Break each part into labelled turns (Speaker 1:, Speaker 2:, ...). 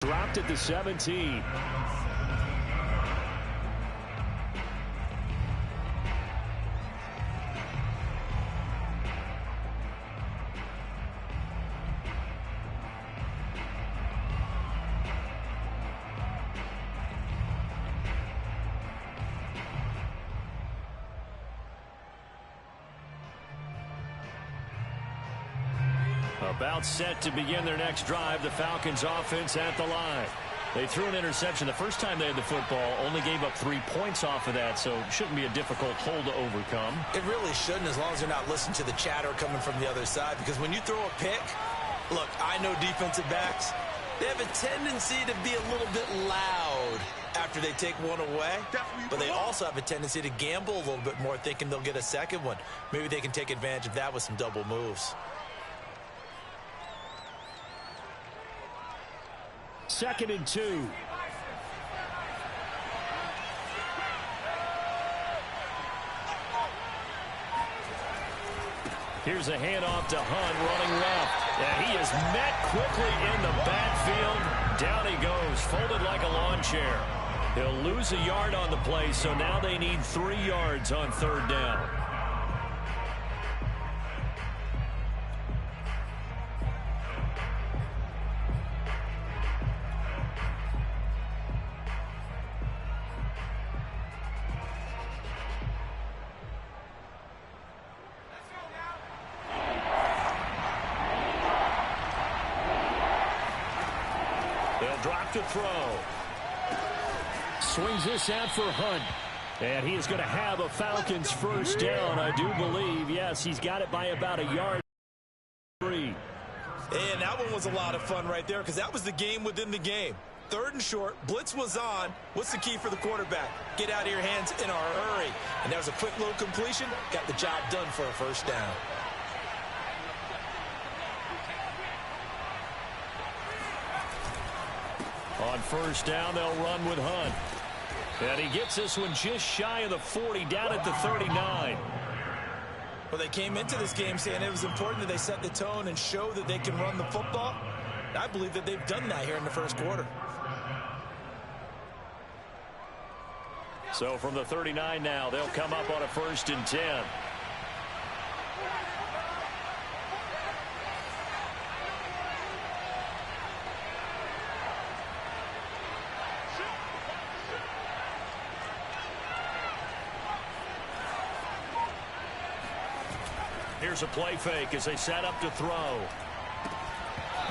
Speaker 1: Dropped at the 17. About set to begin their next drive. The Falcons offense at the line. They threw an interception the first time they had the football, only gave up 3 points off of that, so it shouldn't be a difficult hole to overcome.
Speaker 2: It really shouldn't, as long as you're not listening to the chatter coming from the other side, because when you throw a pick, look, I know defensive backs, they have a tendency to be a little bit loud after they take one away, but they also have a tendency to gamble a little bit more, thinking they'll get a second one. Maybe they can take advantage of that with some double moves.
Speaker 1: 2nd and 2. Here's a handoff to Hunt running left. And he is met quickly in the backfield. Down he goes, folded like a lawn chair. He'll lose a yard on the play, so now they need 3 yards on 3rd down. Drop to throw. Swings this out for Hunt. And he is going to have a Falcons first down, I do believe. Yes, he's got it by about a yard. And
Speaker 2: that one was a lot of fun right there, because that was the game within the game. 3rd and short, blitz was on. What's the key for the quarterback? Get out of your hands in a hurry. And that was a quick little completion. Got the job done for a first down.
Speaker 1: On 1st down, they'll run with Hunt. And he gets this one just shy of the 40, down at the 39.
Speaker 2: Well, they came into this game saying it was important that they set the tone and show that they can run the football. I believe that they've done that here in the 1st quarter.
Speaker 1: So from the 39 now, they'll come up on a 1st and 10. Here's a play fake as they set up to throw.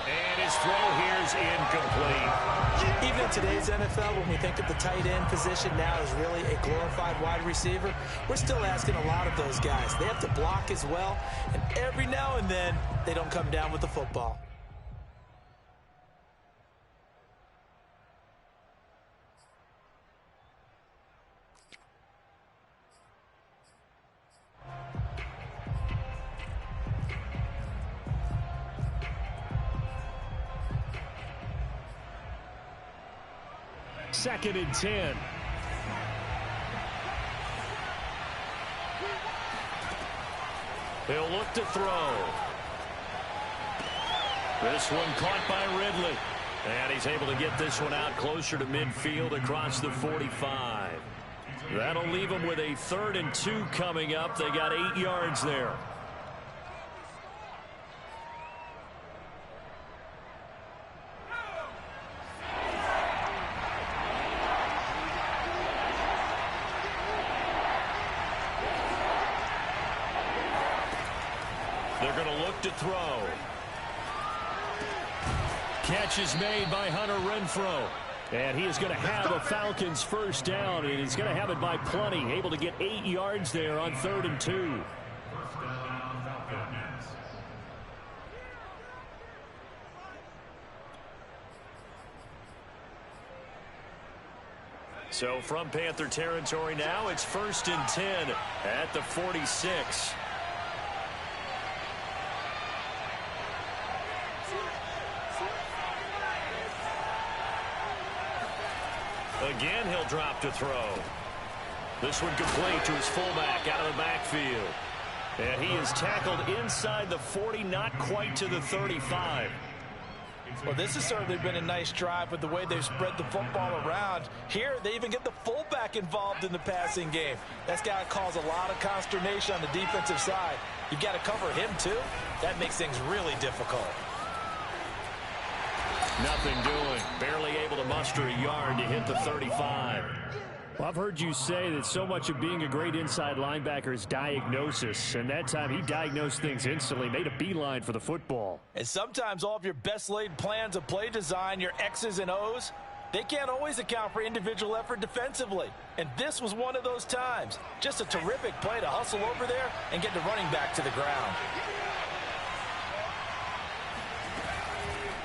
Speaker 1: And his throw here is incomplete.
Speaker 2: Even in today's NFL, when we think of the tight end position now as really a glorified wide receiver, we're still asking a lot of those guys. They have to block as well, and every now and then, they don't come down with the football.
Speaker 1: Second and 10. He'll look to throw. This one caught by Ridley. And he's able to get this one out closer to midfield across the 45. That'll leave him with a 3rd and 2 coming up. They got 8 yards there. They're going to look to throw. Catch is made by Hunter Renfrow. And he is going to have a Falcons first down, and he's going to have it by plenty. Able to get 8 yards there on 3rd and 2. So from Panther territory now, it's 1st and 10 at the 46. Again, he'll drop to throw. This one complete to his fullback out of the backfield. And he is tackled inside the 40, not quite to the 35.
Speaker 2: Well, this has certainly been a nice drive with the way they've spread the football around. Here, they even get the fullback involved in the passing game. That's got to cause a lot of consternation on the defensive side. You've got to cover him, too. That makes things really difficult.
Speaker 1: Nothing doing. Barely able to muster a yard to hit the 35. Well, I've heard you say that so much of being a great inside linebacker is diagnosis, and that time he diagnosed things instantly, made a beeline for the football.
Speaker 2: And sometimes all of your best laid plans of play design, your X's and O's, they can't always account for individual effort defensively. And this was one of those times. Just a terrific play to hustle over there and get the running back to the ground.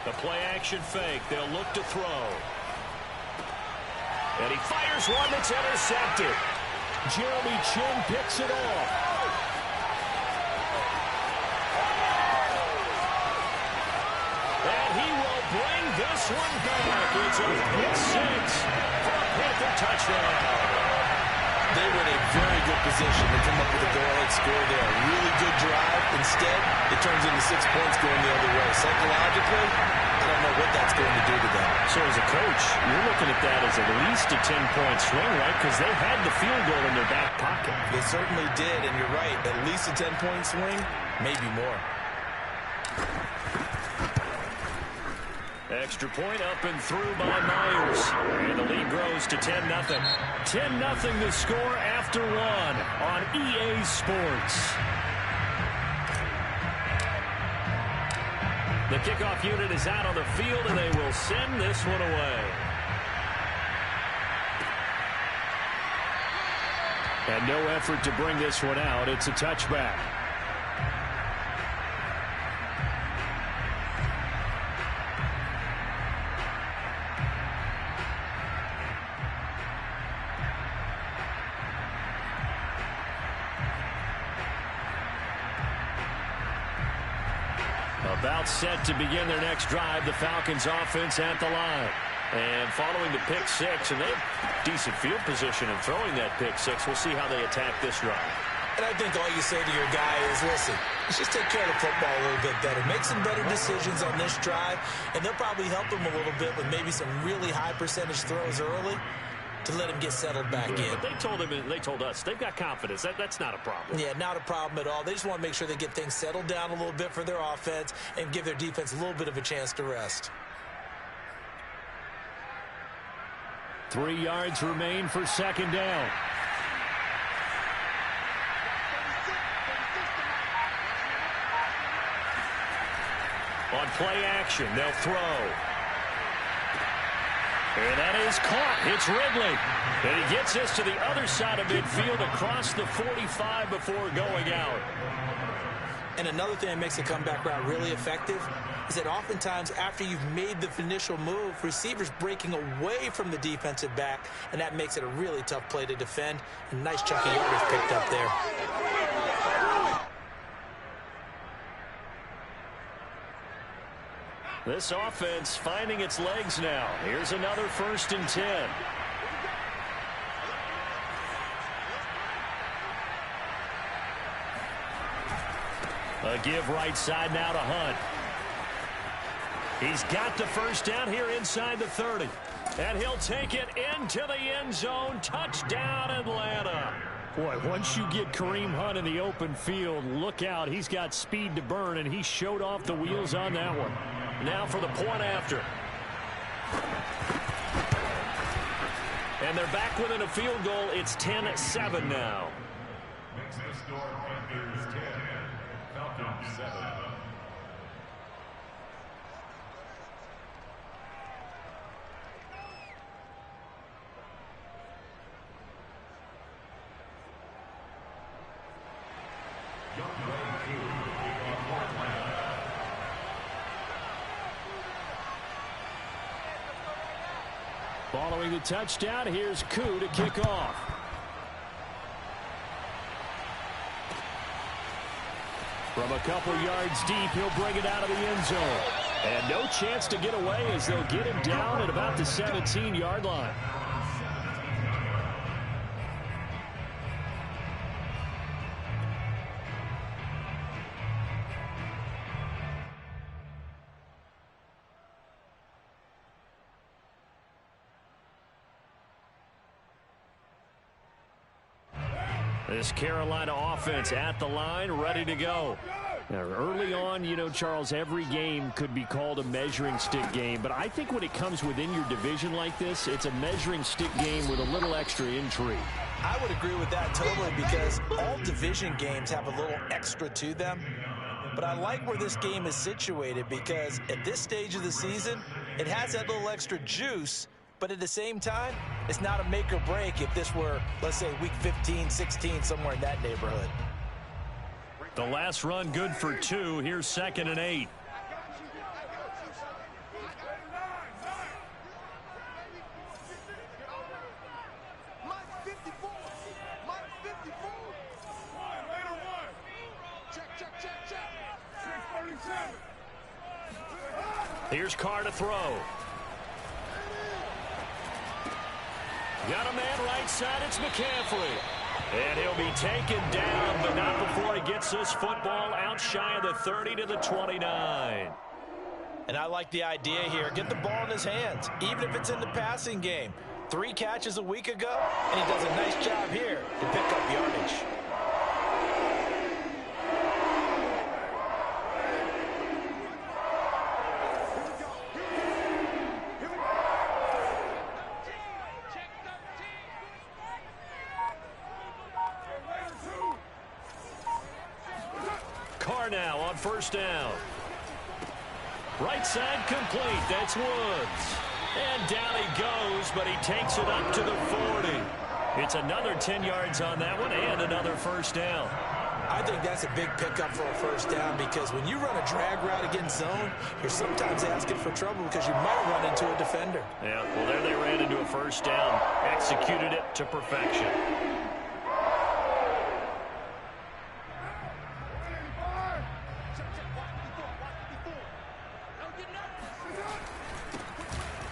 Speaker 1: The play-action fake. They'll look to throw. And he fires one that's intercepted. Jeremy Chin picks it off. And he will bring this one back. It's a pick six for a Panther touchdown.
Speaker 2: They were in a very good position to come up with a go-ahead score there. A really good drive. Instead, it turns into 6 points going the other way. Psychologically, I don't know what that's going to do to them.
Speaker 1: So as a coach, you're looking at that as at least a 10-point swing, right? Because they had the field goal in their back pocket.
Speaker 2: They certainly did, and you're right. At least a 10-point swing, maybe more.
Speaker 1: Extra point up and through by Myers. And the lead grows to 10-0. 10-0 the score after one on EA Sports. The kickoff unit is out on the field, and they will send this one away. And no effort to bring this one out. It's a touchback. About set to begin their next drive, the Falcons offense at the line. And following the pick six, and they have decent field position in throwing that pick six. We'll see how they attack this drive.
Speaker 2: And I think all you say to your guy is, listen, let's just take care of the football a little bit better. Make some better decisions on this drive, and they'll probably help him a little bit with maybe some really high percentage throws early to let him get settled back in.
Speaker 1: But they told him, they told us, they've got confidence. That's not a problem.
Speaker 2: Yeah, not a problem at all. They just want to make sure they get things settled down a little bit for their offense and give their defense a little bit of a chance to rest.
Speaker 1: 3 yards remain for second down. On play action, they'll throw. And that is caught. It's Ridley. And he gets us to the other side of midfield across the 45 before going out.
Speaker 2: And another thing that makes the comeback route really effective is that oftentimes after you've made the initial move, receivers breaking away from the defensive back, and that makes it a really tough play to defend. A nice chunk of yardage picked up there.
Speaker 1: This offense finding its legs now. Here's another 1st and 10. A give right side now to Hunt. He's got the first down here inside the 30. And he'll take it into the end zone. Touchdown, Atlanta. Boy, once you get Kareem Hunt in the open field, look out. He's got speed to burn, and he showed off the wheels on that one. Now for the point after. And they're back within a field goal. It's 10-7 now.
Speaker 3: Makes the score Panthers 10, Falcons 7.
Speaker 1: Following the touchdown, here's Koo to kick off. From a couple yards deep, he'll bring it out of the end zone. And no chance to get away as they'll get him down at about the 17-yard line. This Carolina offense at the line, ready to go. Now, early on, you know, Charles, every game could be called a measuring stick game. But I think when it comes within your division like this, it's a measuring stick game with a little extra intrigue.
Speaker 2: I would agree with that totally because all division games have a little extra to them. But I like where this game is situated because at this stage of the season, it has that little extra juice. But at the same time, it's not a make or break if this were, let's say, week 15, 16, somewhere in that neighborhood.
Speaker 1: The last run good for 2. Here's 2nd and 8. Here's Carr to throw. Got a man right side. It's McCaffrey. And he'll be taken down, but not before he gets this football out shy of the 30 to the 29.
Speaker 2: And I like the idea here. Get the ball in his hands, even if it's in the passing game. 3 catches a week ago, and he does a nice job here to pick up yardage.
Speaker 1: Carr now on 1st down. Right side complete. That's Woods. And down he goes, but he takes it up to the 40. It's another 10 yards on that one and another 1st down.
Speaker 2: I think that's a big pickup for a 1st down because when you run a drag route against zone, you're sometimes asking for trouble because you might run into a defender.
Speaker 1: Yeah, well, there they ran into a 1st down. Executed it to perfection.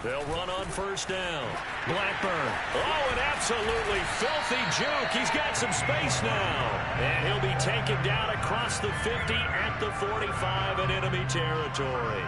Speaker 1: They'll run on 1st down. Blackburn. Oh, an absolutely filthy juke. He's got some space now. And he'll be taken down across the 50 at the 45 in enemy territory.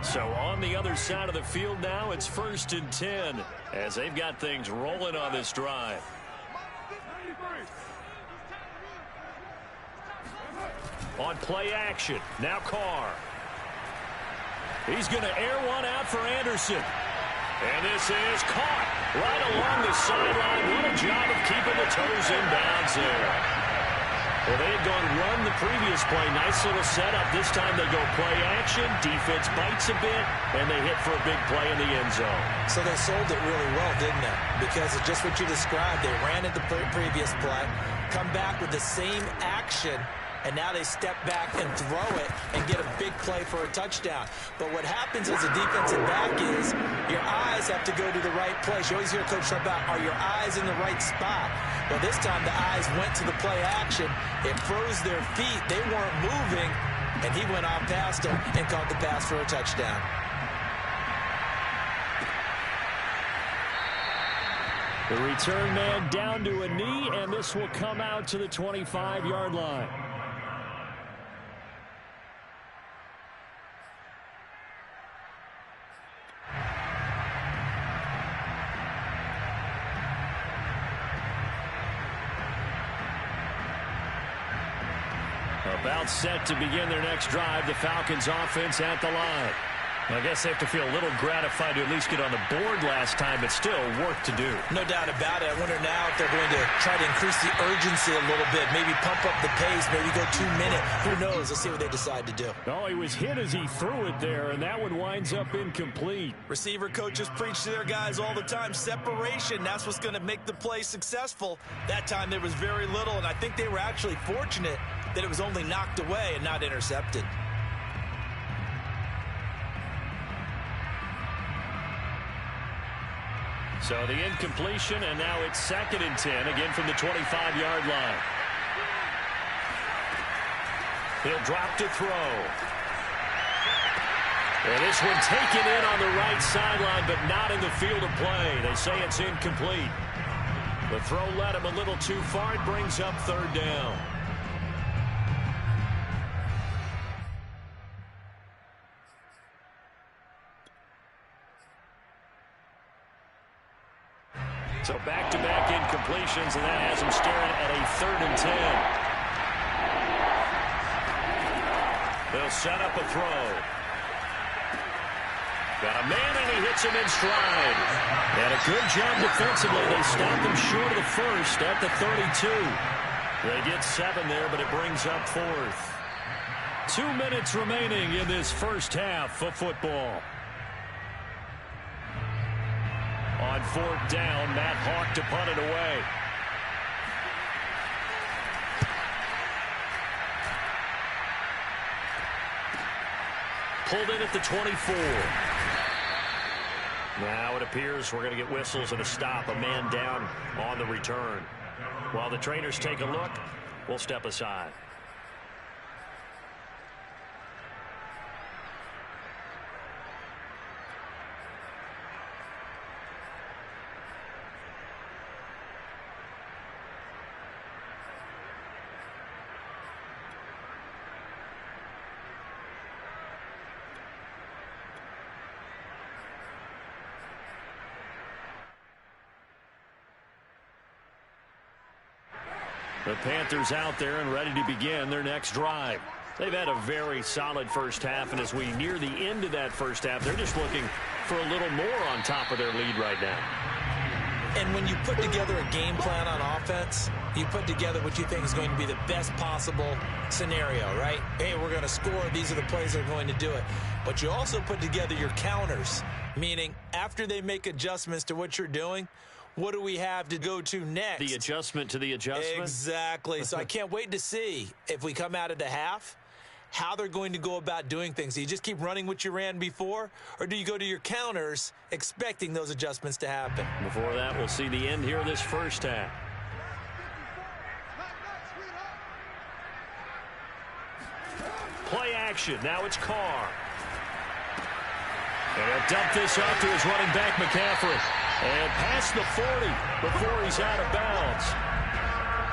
Speaker 1: So on the other side of the field now, it's 1st and 10 as they've got things rolling on this drive. On play action, now Carr. He's going to air one out for Anderson. And this is caught right along the sideline. What a job of keeping the toes in bounds there. Well, they had gone run the previous play. Nice little setup. This time they go play action. Defense bites a bit, and they hit for a big play in the end zone.
Speaker 2: So they sold it really well, didn't they? Because it's just what you described. They ran at the previous play, come back with the same action, and now they step back and throw it and get a big play for a touchdown. But what happens as a defensive back is your eyes have to go to the right place. You always hear Coach talk about, are your eyes in the right spot? Well, this time the eyes went to the play action. It froze their feet. They weren't moving, and he went on past them and caught the pass for a touchdown.
Speaker 1: The return man down to a knee, and this will come out to the 25-yard line. About set to begin their next drive, the Falcons offense at the line. I guess they have to feel a little gratified to at least get on the board last time, but still work to do.
Speaker 2: No doubt about it. I wonder now if they're going to try to increase the urgency a little bit, maybe pump up the pace, maybe go 2 minutes. Who knows? Let's see what they decide to do.
Speaker 1: Oh, he was hit as he threw it there, and that one winds up incomplete.
Speaker 2: Receiver coaches preach to their guys all the time. Separation, that's what's going to make the play successful. That time there was very little, and I think they were actually fortunate that it was only knocked away and not intercepted.
Speaker 1: So the incompletion, and now it's 2nd and 10, again from the 25-yard line. He'll drop to throw. And this one taken in on the right sideline, but not in the field of play. They say it's incomplete. The throw led him a little too far. It brings up third down. So back-to-back incompletions, and that has him staring at a 3rd and 10. They'll set up a throw. Got a man, and he hits him in stride. And a good job defensively. They stopped him short of the first at the 32. They get 7 there, but it brings up 4th. 2 minutes remaining in this first half of football. On 4th down, Matt Hawk to punt it away. Pulled in at the 24. Now it appears we're going to get whistles and a stop. A man down on the return. While the trainers take a look, we'll step aside. The Panthers out there and ready to begin their next drive. They've had a very solid first half, and as we near the end of that first half, they're just looking for a little more on top of their lead right now.
Speaker 2: And when you put together a game plan on offense, you put together what you think is going to be the best possible scenario, right? Hey, we're going to score. These are the plays that are going to do it. But you also put together your counters, meaning after they make adjustments to what you're doing, what do we have to go to next?
Speaker 1: The adjustment to the adjustment?
Speaker 2: Exactly. So I can't wait to see if we come out of the half, how they're going to go about doing things. Do you just keep running what you ran before, or do you go to your counters expecting those adjustments to happen?
Speaker 1: Before that, we'll see the end here of this first half. Play action. Now it's Carr. And he'll dump this off to his running back, McCaffrey. And past the 40 before he's out of bounds.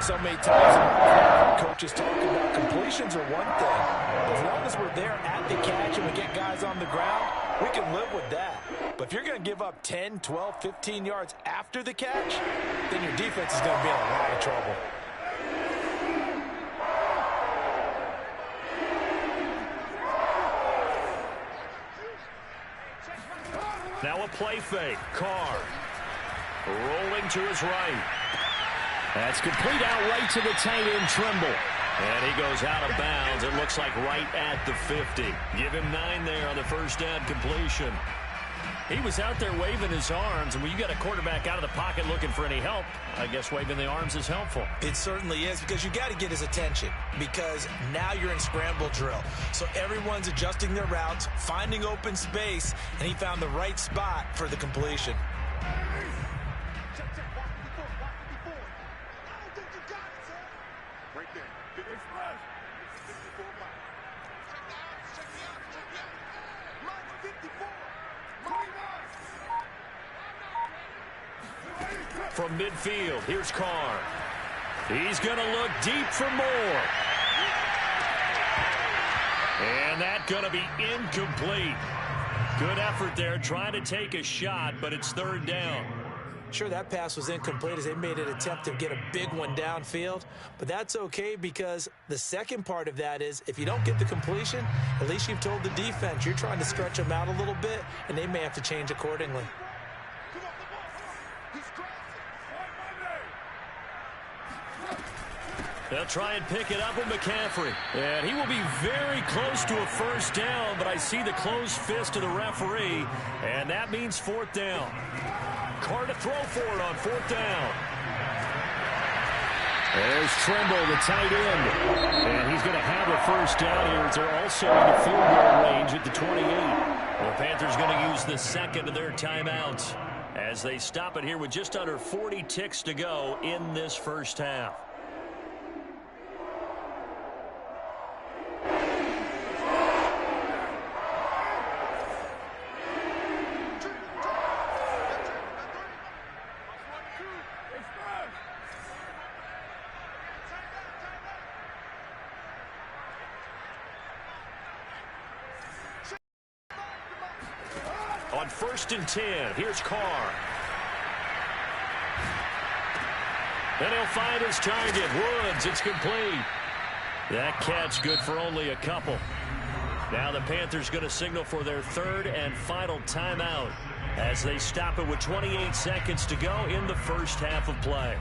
Speaker 2: So many times coaches talk about completions are one thing. As long as we're there at the catch and we get guys on the ground, we can live with that. But if you're going to give up 10, 12, 15 yards after the catch, then your defense is going to be in a lot of trouble.
Speaker 1: Now a play fake. Carr rolling to his right. That's complete out right to the tight end, Trimble. And he goes out of bounds. It looks like right at the 50. Give him 9 there on the first down completion. He was out there waving his arms, and when you got a quarterback out of the pocket looking for any help, I guess waving the arms is helpful.
Speaker 2: It certainly is, because you got to get his attention, because now you're in scramble drill. So everyone's adjusting their routes, finding open space, and he found the right spot for the completion.
Speaker 1: From midfield, here's Carr. He's going to look deep for more. And that's going to be incomplete. Good effort there, trying to take a shot, but it's third down.
Speaker 2: Sure, that pass was incomplete as they made an attempt to get a big one downfield, but that's okay, because the second part of that is if you don't get the completion, at least you've told the defense you're trying to stretch them out a little bit, and they may have to change accordingly.
Speaker 1: They'll try and pick it up with McCaffrey. And he will be very close to a first down, but I see the closed fist of the referee, and that means fourth down. Carr to throw for it on fourth down. There's Trimble, the tight end. And he's going to have a first down here as they're also into field goal range at the 28. The Panthers going to use the second of their timeouts as they stop it here with just under 40 ticks to go in this first half. On 1st and 10, here's Carr. And he'll find his target. Woods, it's complete. That catch good for only a couple. Now the Panthers going to signal for their 3rd and final timeout as they stop it with 28 seconds to go in the first half of play.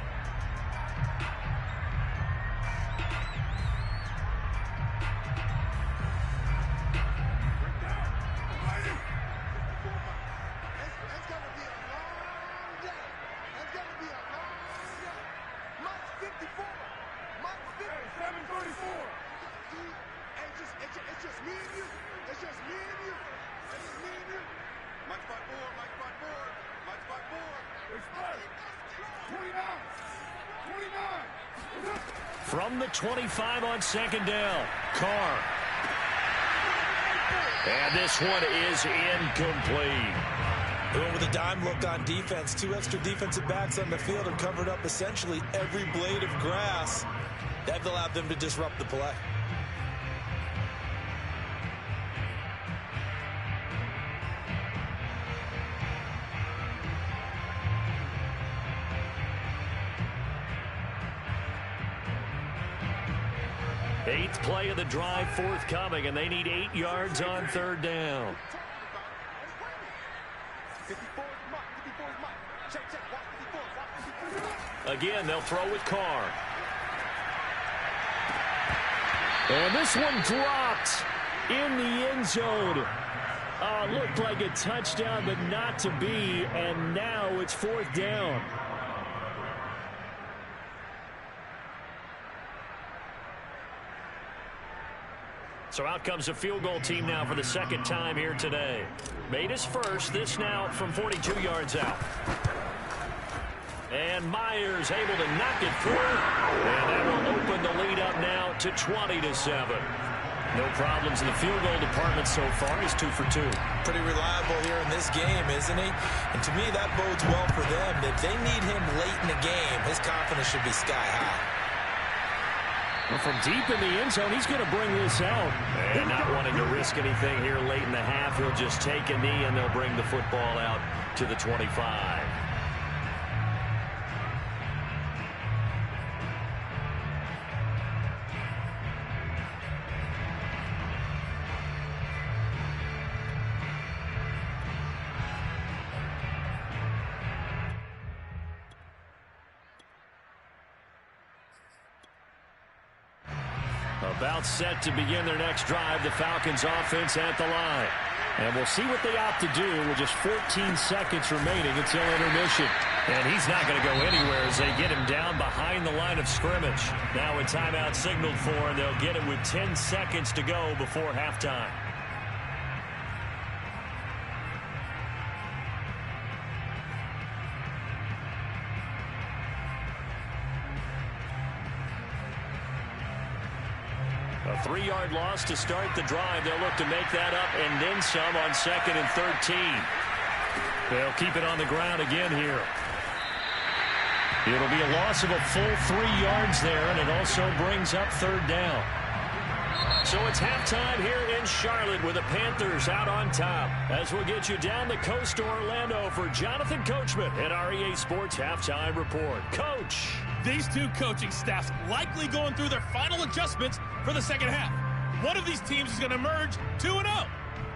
Speaker 1: From the 25 on 2nd down, Carr. And this one is incomplete.
Speaker 2: Going with a dime look on defense. 2 extra defensive backs on the field and covered up essentially every blade of grass. That allowed them to disrupt the play.
Speaker 1: Eighth play of the drive forthcoming, and they need 8 yards on 3rd down. Again, they'll throw with Carr. And this one dropped in the end zone. Looked like a touchdown, but not to be, and now it's 4th down. So out comes a field goal team now for the 2nd time here today. Made his first. This now from 42 yards out. And Myers able to knock it through. And that will open the lead up now to 20-7. No problems in the field goal department so far. He's 2 for 2.
Speaker 2: Pretty reliable here in this game, isn't he? And to me, that bodes well for them. That they need him late in the game. His confidence should be sky high.
Speaker 1: Well, from deep in the end zone, he's going to bring this out. And not wanting to risk anything here late in the half, he'll just take a knee, and they'll bring the football out to the 25. About set to begin their next drive, the Falcons offense at the line. And we'll see what they opt to do with just 14 seconds remaining until intermission. And he's not going to go anywhere as they get him down behind the line of scrimmage. Now a timeout signaled for, and they'll get it with 10 seconds to go before halftime. A 3-yard loss to start the drive. They'll look to make that up and then some on 2nd and 13. They'll keep it on the ground again here. It'll be a loss of a full 3 yards there, and it also brings up 3rd down. So it's halftime here in Charlotte with the Panthers out on top. As we'll get you down the coast to Orlando for Jonathan Coachman at our EA Sports Halftime Report. Coach!
Speaker 4: These two coaching staffs likely going through their final adjustments for the second half. One of these teams is going to emerge 2-0.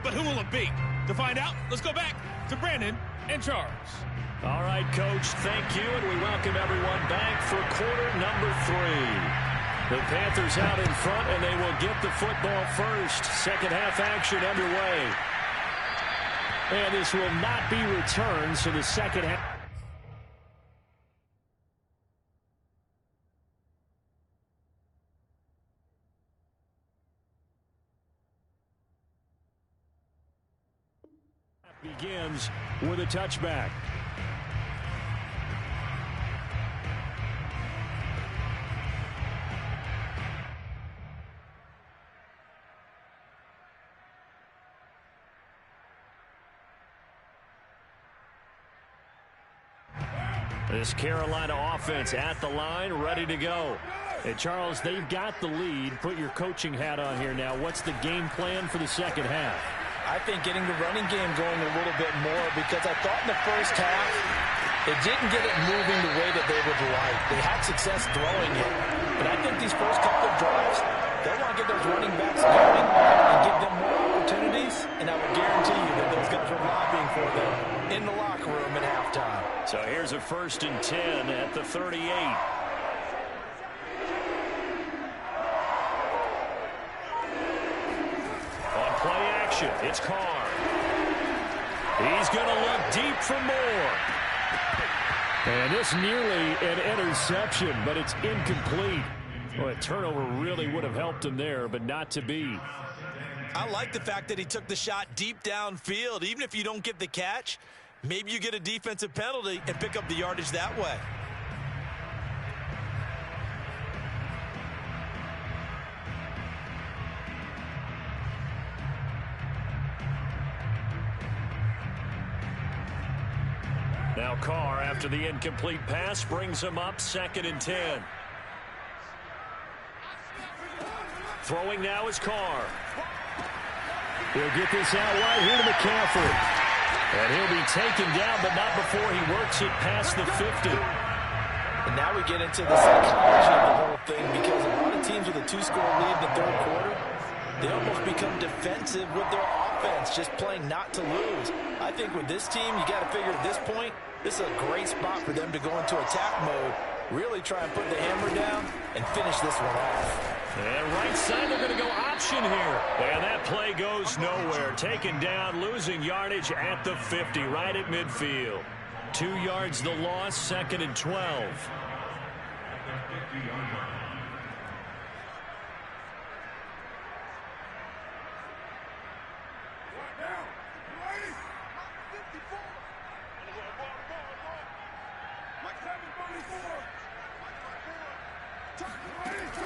Speaker 4: But who will it be? To find out, let's go back to Brandon and Charles.
Speaker 1: All right, Coach, thank you, and we welcome everyone back for quarter number 3. The Panthers out in front, and they will get the football first. Second half action underway. And this will not be returned, so the second half begins with a touchback. This Carolina offense at the line, ready to go. Hey, Charles, they've got the lead. Put your coaching hat on here now. What's the game plan for the second half?
Speaker 2: I think getting the running game going a little bit more, because I thought in the first half they didn't get it moving the way that they would like. They had success throwing it, but I think these first couple of drives, they'll want to get those running backs going and give them more opportunities, and I will guarantee you that those guys are lobbying for them in the locker room at halftime.
Speaker 1: So here's a 1st and 10 at the 38. On play action, it's Carr. He's going to look deep for more. And this nearly an interception, but it's incomplete. Well, a turnover really would have helped him there, but not to be.
Speaker 2: I like the fact that he took the shot deep downfield. Even if you don't get the catch, maybe you get a defensive penalty and pick up the yardage that way.
Speaker 1: Now Carr, after the incomplete pass, brings him up 2nd and 10. Throwing now is Carr. He'll get this out wide here to McCaffrey. And he'll be taken down, but not before he works it past the 50.
Speaker 2: And now we get into the psychology of the whole thing, because a lot of teams with a 2-score lead in the 3rd quarter, they almost become defensive with their offense, just playing not to lose. I think with this team, you got to figure at this point, this is a great spot for them to go into attack mode, really try and put the hammer down and finish this one off.
Speaker 1: And right side, they're going to go option here. And that play goes nowhere. Taken down, losing yardage at the 50, right at midfield. 2 yards the loss, 2nd and 12.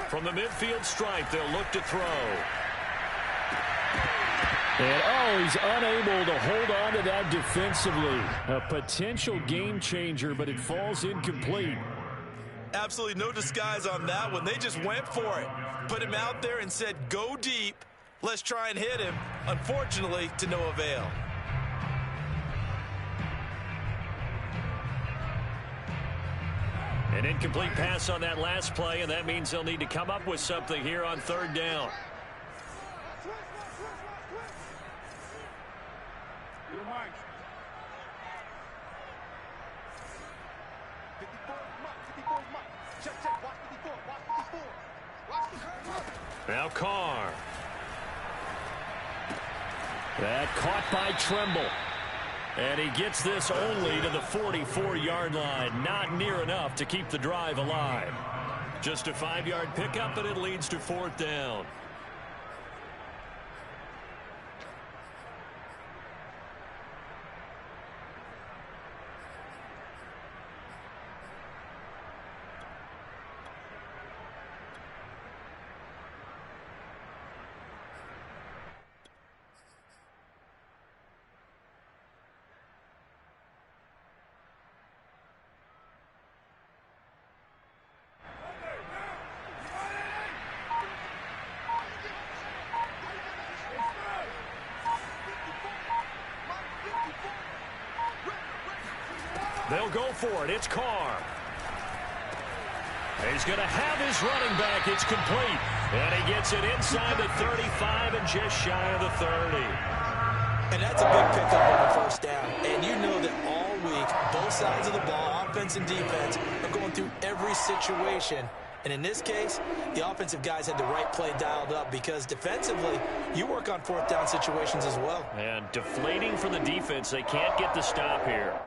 Speaker 1: From the midfield stripe, they'll look to throw. And, he's unable to hold on to that defensively. A potential game changer, but it falls incomplete.
Speaker 2: Absolutely no disguise on that one. They just went for it. Put him out there and said, go deep. Let's try and hit him. Unfortunately, to no avail.
Speaker 1: An incomplete pass on that last play, and that means they'll need to come up with something here on 3rd down. Now Carr. That caught by Tremble. And he gets this only to the 44-yard line. Not near enough to keep the drive alive. Just a 5-yard pickup, and it leads to 4th down. They'll go for it. It's Carr. He's going to have his running back. It's complete. And he gets it inside the 35 and just shy of the 30.
Speaker 2: And that's a big pickup on the 1st down. And you know that all week, both sides of the ball, offense and defense, are going through every situation. And in this case, the offensive guys had the right play dialed up, because defensively, you work on 4th down situations as well.
Speaker 1: And deflating for the defense. They can't get the stop here.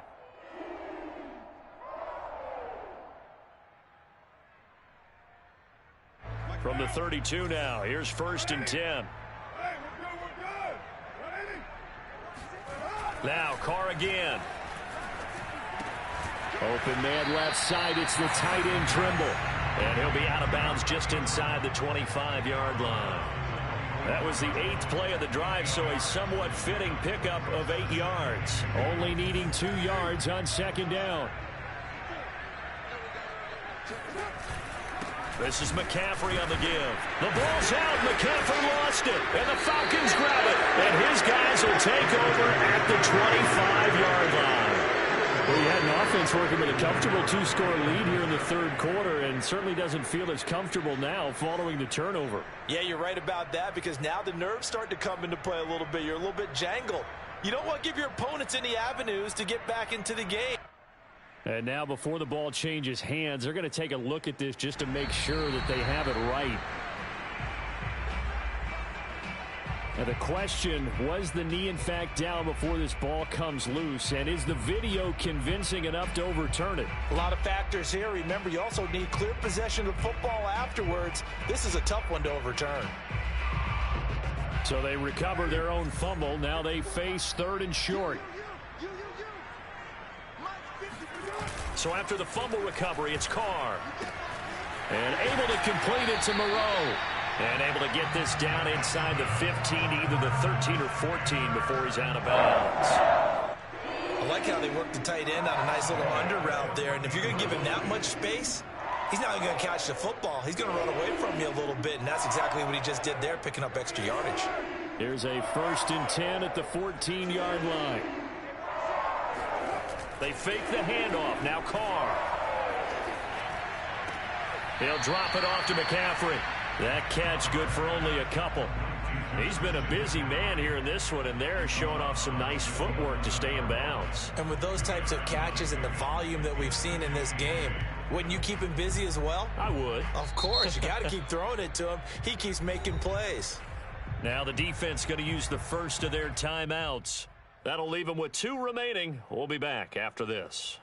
Speaker 1: From the 32 now, here's 1st and 10. Now Carr again. Open man left side, it's the tight end Trimble. And he'll be out of bounds just inside the 25-yard line. That was the 8th play of the drive, so a somewhat fitting pickup of 8 yards. Only needing 2 yards on 2nd down. This is McCaffrey on the give. The ball's out. McCaffrey lost it. And the Falcons grab it. And his guys Falcons will take over at the 25-yard line.
Speaker 5: Well, you had an offense working with a comfortable 2-score lead here in the third quarter, and certainly doesn't feel as comfortable now following the turnover.
Speaker 2: Yeah, you're right about that, because now the nerves start to come into play a little bit. You're a little bit jangled. You don't want to give your opponents any avenues to get back into the game.
Speaker 5: And now before the ball changes hands, they're going to take a look at this just to make sure that they have it right. Now the question, was the knee in fact down before this ball comes loose? And is the video convincing enough to overturn it?
Speaker 2: A lot of factors here. Remember, you also need clear possession of football afterwards. This is a tough one to overturn.
Speaker 5: So they recover their own fumble. Now they face 3rd and short.
Speaker 1: So after the fumble recovery, it's Carr. And able to complete it to Moreau. And able to get this down inside the 15, either the 13 or 14 before he's out of bounds.
Speaker 2: I like how they work the tight end on a nice little under route there. And if you're going to give him that much space, he's not going to catch the football. He's going to run away from you a little bit, and that's exactly what he just did there, picking up extra yardage.
Speaker 5: Here's a 1st and 10 at the 14-yard line.
Speaker 1: They fake the handoff. Now Carr. He'll drop it off to McCaffrey. That catch good for only a couple. He's been a busy man here in this one, and they're showing off some nice footwork to stay in bounds.
Speaker 2: And with those types of catches and the volume that we've seen in this game, wouldn't you keep him busy as well?
Speaker 1: I would.
Speaker 2: Of course. You got to keep throwing it to him. He keeps making plays.
Speaker 1: Now the defense going to use the first of their timeouts. That'll leave them with 2 remaining. We'll be back after this.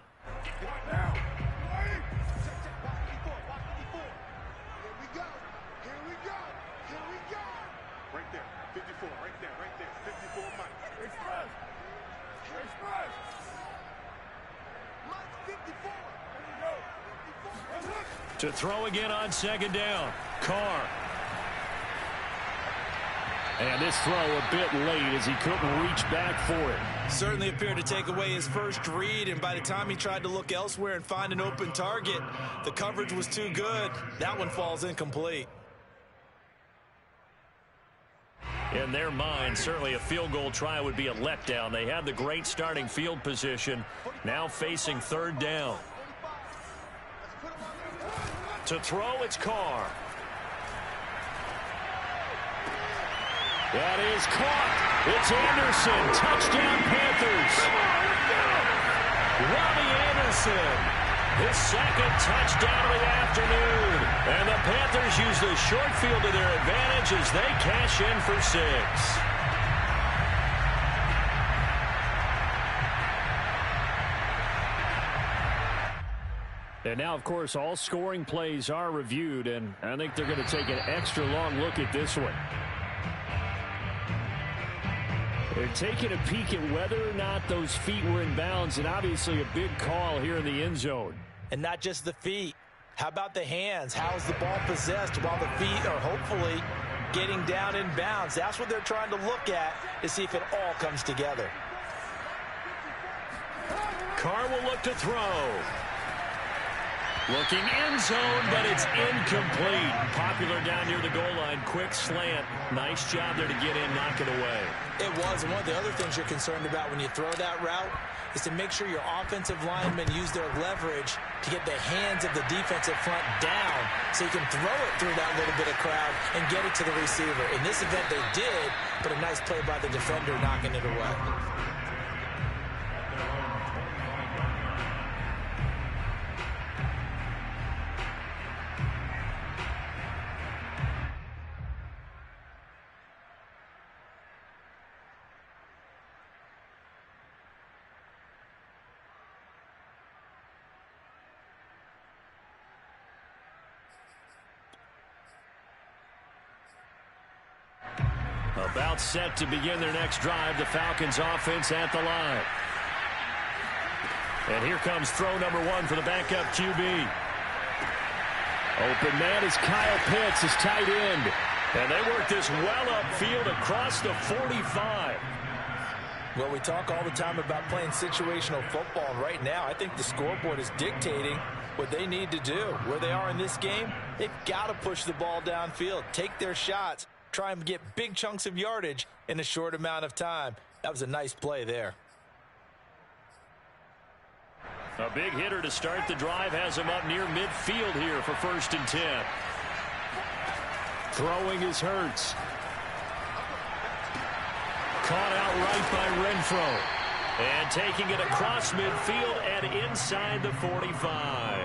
Speaker 1: To throw again on 2nd down. Carr.
Speaker 5: And this throw a bit late as he couldn't reach back for it.
Speaker 2: Certainly appeared to take away his first read, and by the time he tried to look elsewhere and find an open target, the coverage was too good. That one falls incomplete.
Speaker 1: In their mind, certainly a field goal try would be a letdown. They had the great starting field position, now facing 3rd down. To throw, it's Carr. That is caught. It's Anderson. Touchdown, Panthers. Robbie Anderson. His 2nd touchdown of the afternoon. And the Panthers use the short field to their advantage as they cash in for 6.
Speaker 5: And now, of course, all scoring plays are reviewed, and I think they're going to take an extra long look at this one. They're taking a peek at whether or not those feet were in bounds, and obviously a big call here in the end zone.
Speaker 2: And not just the feet. How about the hands? How is the ball possessed while the feet are hopefully getting down in bounds? That's what they're trying to look at to see if it all comes together.
Speaker 1: Carr will look to throw. Looking end zone, but it's incomplete. Popular down near the goal line. Quick slant. Nice job there to get in, knock it away.
Speaker 2: It was, and one of the other things you're concerned about when you throw that route is to make sure your offensive linemen use their leverage to get the hands of the defensive front down so you can throw it through that little bit of crowd and get it to the receiver. In this event, they did, but a nice play by the defender knocking it away.
Speaker 1: About set to begin their next drive. The Falcons offense at the line. And here comes throw number 1 for the backup QB.
Speaker 5: Open man is Kyle Pitts, his tight end.
Speaker 1: And they work this well upfield across the 45.
Speaker 2: Well, we talk all the time about playing situational football. Right now, I think the scoreboard is dictating what they need to do. Where they are in this game, they've got to push the ball downfield, take their shots, try and get big chunks of yardage in a short amount of time. That was a nice play there.
Speaker 1: A big hitter to start the drive has him up near midfield here for 1st and 10.
Speaker 5: Throwing is Hurts. Caught out right by Renfro.
Speaker 1: And taking it across midfield and inside the 45.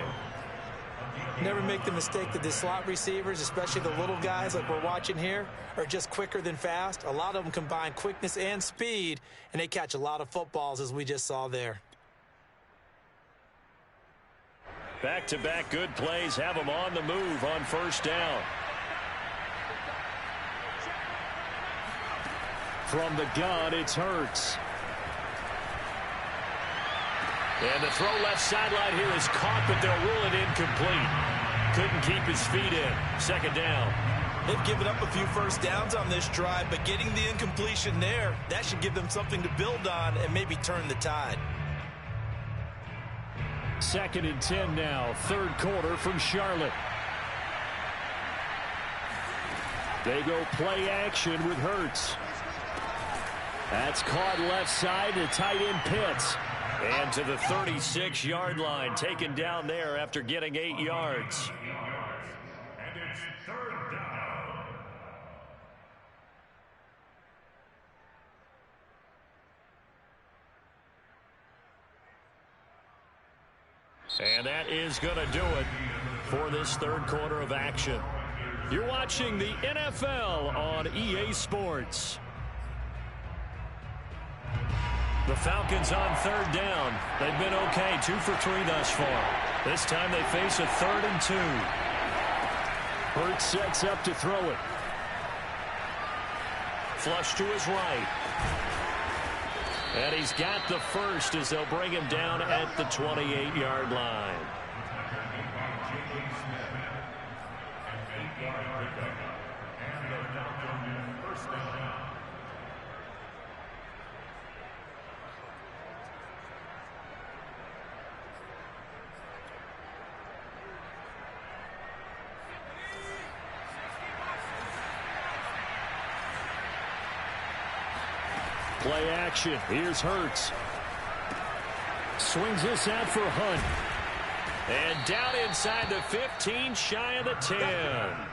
Speaker 2: Never make the mistake that the slot receivers, especially the little guys like we're watching here, are just quicker than fast. A lot of them combine quickness and speed, and they catch a lot of footballs, as we just saw there.
Speaker 1: Back-to-back good plays have them on the move on 1st down.
Speaker 5: From the gun, it's Hurts.
Speaker 1: And the throw left sideline here is caught, but they'll rule it incomplete. Couldn't keep his feet in. 2nd down.
Speaker 2: They've given up a few first downs on this drive, but getting the incompletion there, that should give them something to build on and maybe turn the tide.
Speaker 5: 2nd and 10 now. 3rd quarter from Charlotte. They go play action with Hurts. That's caught left side to tight end Pitts.
Speaker 1: And to the 36-yard line, taken down there after getting 8 yards.
Speaker 3: And it's 3rd down.
Speaker 1: And that is going to do it for this 3rd quarter of action. You're watching the NFL on EA Sports. The Falcons on 3rd down. They've been okay, 2 for 3 thus far. This time they face a 3rd and 2.
Speaker 5: Hurts sets up to throw it.
Speaker 1: Flush to his right. And he's got the first as they'll bring him down at the 28-yard line.
Speaker 5: Play action. Here's Hurts. Swings this out for Hunt.
Speaker 1: And down inside the 15, shy of the 10.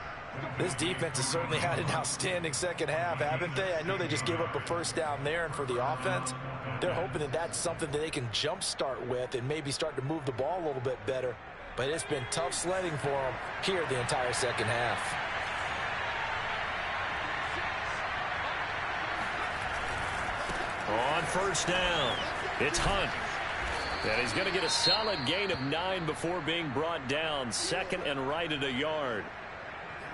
Speaker 2: This defense has certainly had an outstanding second half, haven't they? I know they just gave up a first down there, and for the offense, they're hoping that that's something that they can jumpstart with and maybe start to move the ball a little bit better. But it's been tough sledding for them here the entire second half.
Speaker 1: On 1st down, it's Hunt. And he's going to get a solid gain of 9 before being brought down. 2nd and right at a yard.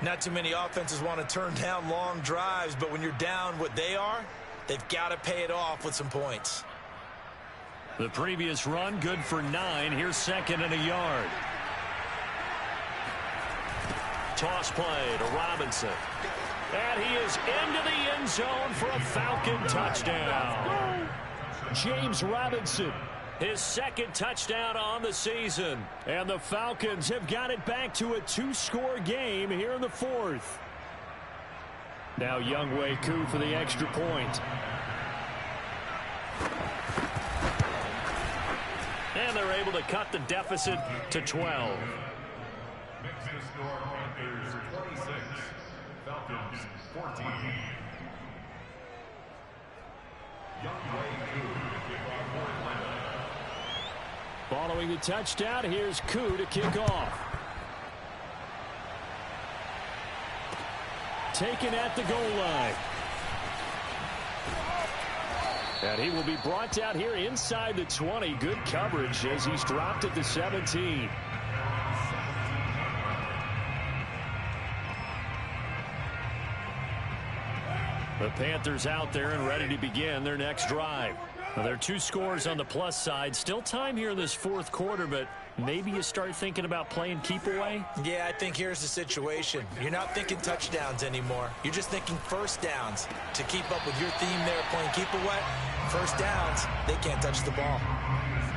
Speaker 2: Not too many offenses want to turn down long drives, but when you're down what they are, they've got to pay it off with some points.
Speaker 1: The previous run, good for 9. Here's 2nd and a yard. Toss play to Robinson. And he is into the end zone for a Falcon touchdown.
Speaker 5: James Robinson.
Speaker 1: His 2nd touchdown on the season.
Speaker 5: And the Falcons have got it back to a 2-score game here in the 4th. Now Younghoe Koo for the extra point.
Speaker 1: And they're able to cut the deficit to 12.
Speaker 3: Makes the score Panthers 26, Falcons 14.
Speaker 5: Following the touchdown, here's Koo to kick off. Taken at the goal line. And he will be brought down here inside the 20. Good coverage as he's dropped at the 17.
Speaker 1: The Panthers out there and ready to begin their next drive. Now, there are 2 scores on the plus side. Still time here in this 4th quarter, but maybe you start thinking about playing keep away?
Speaker 2: Yeah, I think here's the situation. You're not thinking touchdowns anymore. You're just thinking first downs to keep up with your theme there playing keep away. First downs, they can't touch the ball.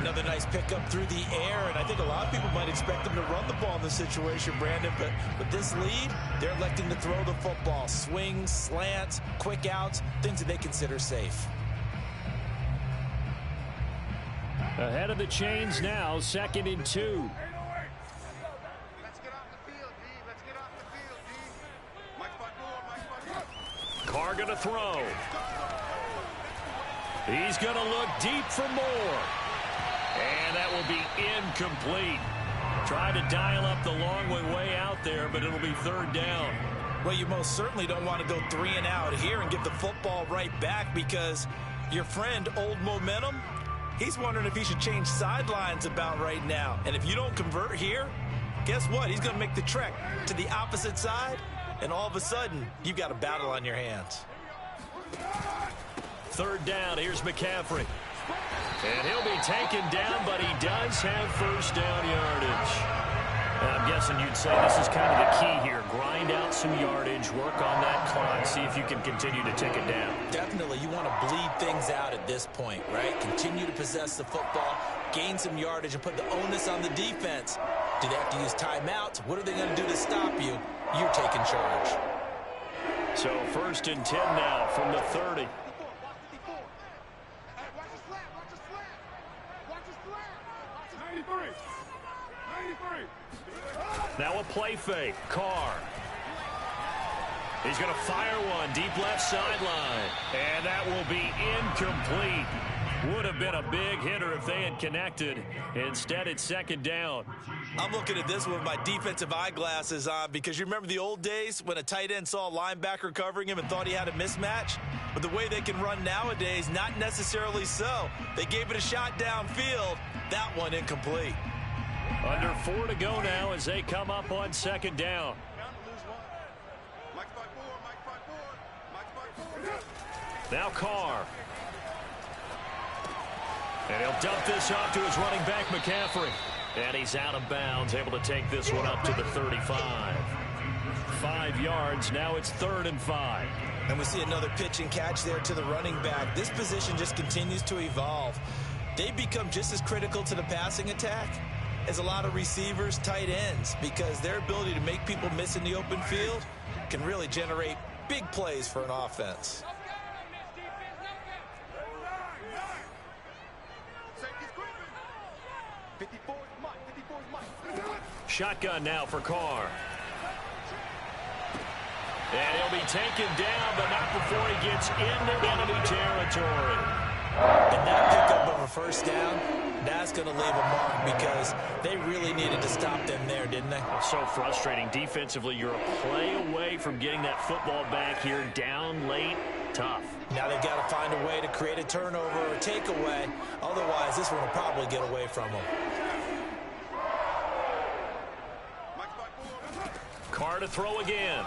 Speaker 2: Another nice pickup through the air, and I think a lot of people might expect them to run the ball in this situation, Brandon, but with this lead, they're electing to throw the football. Swings, slants, quick outs, things that they consider safe.
Speaker 5: Ahead of the chains now, 2nd and 2.
Speaker 1: Carr going to throw. He's going to look deep for more. And that will be incomplete. Try to dial up the long way out there, but it'll be 3rd down.
Speaker 2: Well, you most certainly don't want to go 3 and out here and give the football right back, because your friend, Old Momentum, he's wondering if he should change sidelines about right now. And if you don't convert here, guess what? He's going to make the trek to the opposite side, and all of a sudden, you've got a battle on your hands.
Speaker 1: 3rd down. Here's McCaffrey. And he'll be taken down, but he does have 1st down yardage. I'm guessing you'd say this is kind of the key here. Grind out some yardage, work on that clock, see if you can continue to take it down.
Speaker 2: Definitely. You want to bleed things out at this point, right? Continue to possess the football, gain some yardage, and put the onus on the defense. Do they have to use timeouts? What are they going to do to stop you? You're taking charge.
Speaker 1: So 1st and 10 now from the 30. Now a play fake. Carr. He's going to fire one deep left sideline. And that will be incomplete. Would have been a big hitter if they had connected. Instead, it's 2nd down.
Speaker 2: I'm looking at this with my defensive eyeglasses on, because you remember the old days when a tight end saw a linebacker covering him and thought he had a mismatch? But the way they can run nowadays, not necessarily so. They gave it a shot downfield. That one incomplete.
Speaker 1: Under 4 to go now as they come up on 2nd down. Now Carr. And he'll dump this off to his running back, McCaffrey. And he's out of bounds, able to take this one up to the 35. 5 yards, now it's 3rd and 5.
Speaker 2: And we see another pitch and catch there to the running back. This position just continues to evolve. They become just as critical to the passing attack as a lot of receivers, tight ends, because their ability to make people miss in the open field can really generate big plays for an offense.
Speaker 1: Shotgun now for Carr. And he'll be taken down, but not before he gets into enemy territory.
Speaker 2: And that pickup of a 1st down, that's going to leave a mark, because they really needed to stop them there, didn't they?
Speaker 1: So frustrating. Defensively, you're a play away from getting that football back here, down late. Tough.
Speaker 2: Now they've got to find a way to create a turnover or a takeaway. Otherwise, this one will probably get away from them.
Speaker 1: Carr to throw again.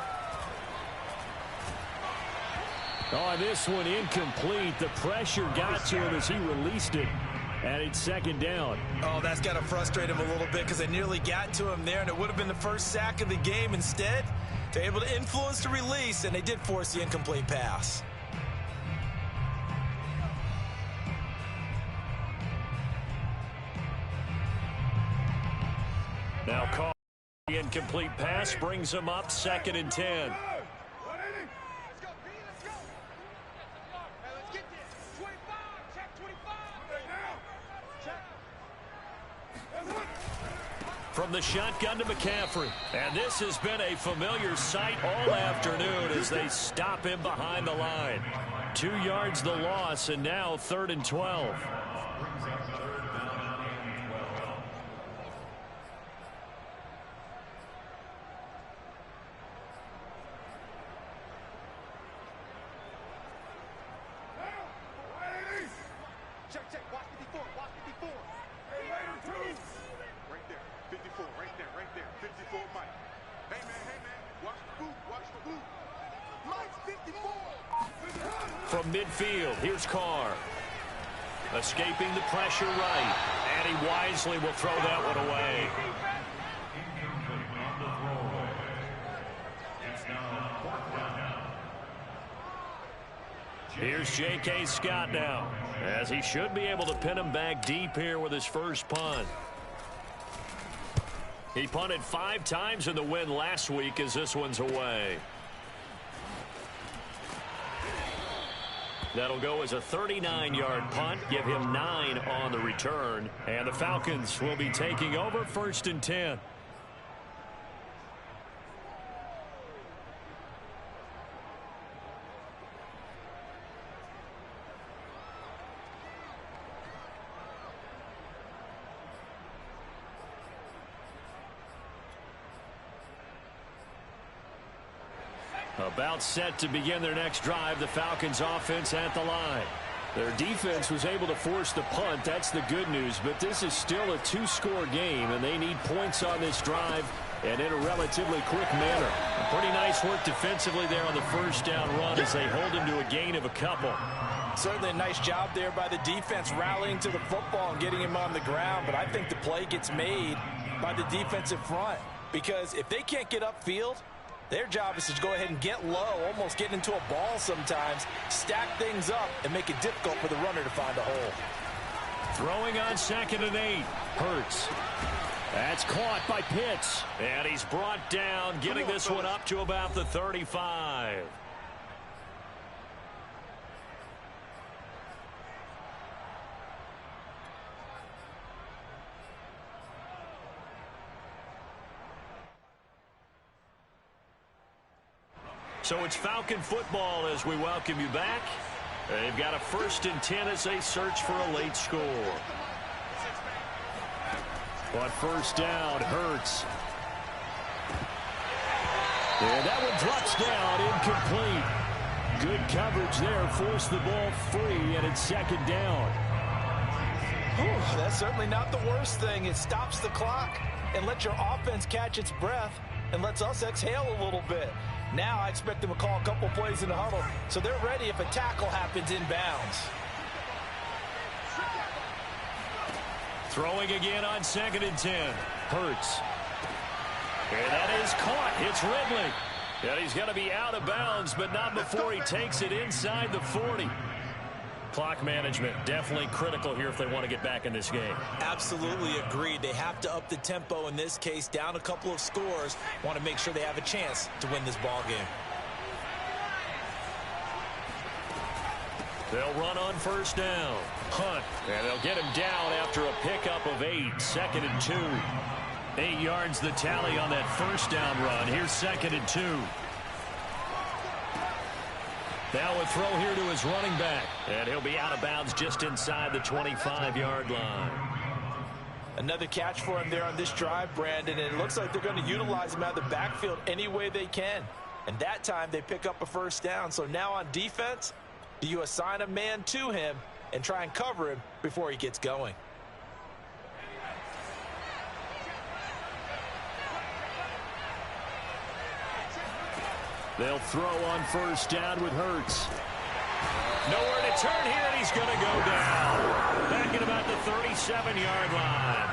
Speaker 5: Oh, this one incomplete. The pressure got to him as he released it. And it's 2nd down.
Speaker 2: Oh, that's got to frustrate him a little bit, because they nearly got to him there, and it would have been the 1st sack of the game. Instead, they're able to influence the release, and they did force the incomplete pass.
Speaker 1: Now Carr, the incomplete pass brings him up 2nd and 10. From the shotgun to McCaffrey. And this has been a familiar sight all afternoon as they stop him behind the line. 2 yards the loss, and now 3rd and 12. From midfield, here's Carr. Escaping the pressure right. And he wisely will throw that one away. Here's J.K. Scott now. as he should be able to pin him back deep here with his first punt. He punted 5 times in the win last week as this one's away. That'll go as a 39-yard punt, give him 9 on the return. And the Falcons will be taking over 1st and 10. About set to begin their next drive, the Falcons offense at the line. Their defense was able to force the punt. That's the good news, but this is still a 2-score game, and they need points on this drive and in a relatively quick manner. Pretty nice work defensively there on the first down run as they hold him to a gain of a couple.
Speaker 2: Certainly a nice job there by the defense rallying to the football and getting him on the ground, but I think the play gets made by the defensive front because if they can't get upfield, their job is to go ahead and get low, almost get into a ball sometimes, stack things up, and make it difficult for the runner to find a hole.
Speaker 1: Throwing on 2nd and 8. Hurts. That's caught by Pitts. And he's brought down, getting this one up to about the 35. So it's Falcon football as we welcome you back. They've got a 1st and 10 as they search for a late score. But first down, Hurts. And that one drops down, incomplete. Good coverage there, forced the ball free, and it's 2nd down.
Speaker 2: That's certainly not the worst thing. It stops the clock and lets your offense catch its breath and lets us exhale a little bit. Now I expect them to call a couple plays in the huddle, so they're ready if a tackle happens inbounds.
Speaker 1: Throwing again on 2nd and 10. Hurts. And that is caught. It's Ridley. And he's going to be out of bounds, but not before he takes it inside the 40. Clock management definitely critical here if they want to get back in this game.
Speaker 2: Absolutely agreed. They have to up the tempo in this case, down a couple of scores. Want to make sure they have a chance to win this ball game.
Speaker 1: They'll run on first down. Hunt. And they'll get him down after a pickup of 8. 2nd and 2. 8 yards the tally on that first down run. Here's 2nd and 2. Now a throw here to his running back. And he'll be out of bounds just inside the 25-yard line.
Speaker 2: Another catch for him there on this drive, Brandon. And it looks like they're going to utilize him out of the backfield any way they can. And that time they pick up a first down. So now on defense, do you assign a man to him and try and cover him before he gets going?
Speaker 5: They'll throw on first down with Hurts.
Speaker 1: Nowhere to turn here, and he's going to go down. Back at about the 37-yard line.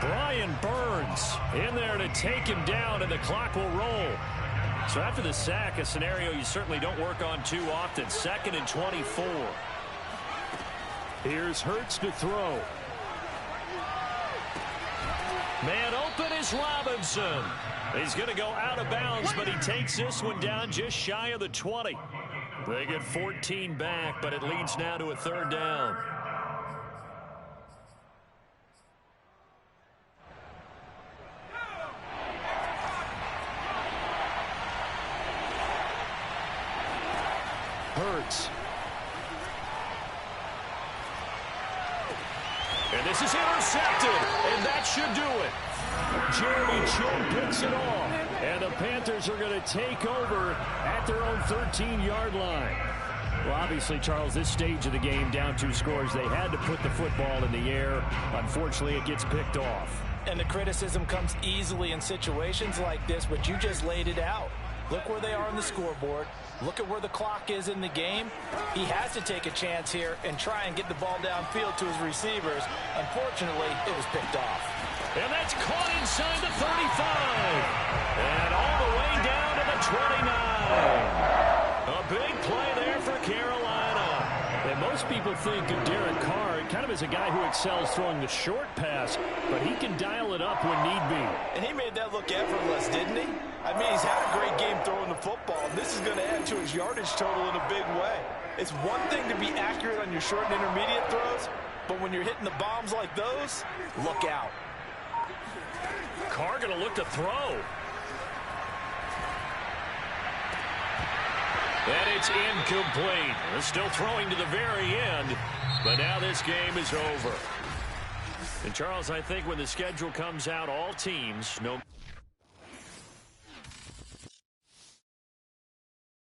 Speaker 1: Brian Burns in there to take him down, and the clock will roll. So after the sack, a scenario you certainly don't work on too often. 2nd and 24.
Speaker 5: Here's Hurts to throw.
Speaker 1: Man open is Robinson. He's going to go out of bounds, but he takes this one down just shy of the 20. They get 14 back, but it leads now to a 3rd down.
Speaker 5: Hurts.
Speaker 1: And this is intercepted, and that should do it.
Speaker 5: Jeremy Chin picks it off. And the Panthers are going to take over at their own 13-yard line. Well, obviously, Charles, this stage of the game, down 2 scores, they had to put the football in the air. Unfortunately, it gets picked off.
Speaker 2: And the criticism comes easily in situations like this, but you just laid it out. Look where they are on the scoreboard. Look at where the clock is in the game. He has to take a chance here and try and get the ball downfield to his receivers. Unfortunately, it was picked off.
Speaker 1: And that's caught inside the 35. And all the way down to the 29. A big play there for Carolina.
Speaker 5: And most people think of Derek Carr kind of as a guy who excels throwing the short pass, but he can dial it up when need be.
Speaker 2: And he made that look effortless, didn't he? I mean, he's had a great game throwing the football. This is going to add to his yardage total in a big way. It's one thing to be accurate on your short and intermediate throws, but when you're hitting the bombs like those, look out.
Speaker 1: Carr going to look to throw. And it's incomplete. They're still throwing to the very end, but now this game is over. And Charles, I think when the schedule comes out, all teams know.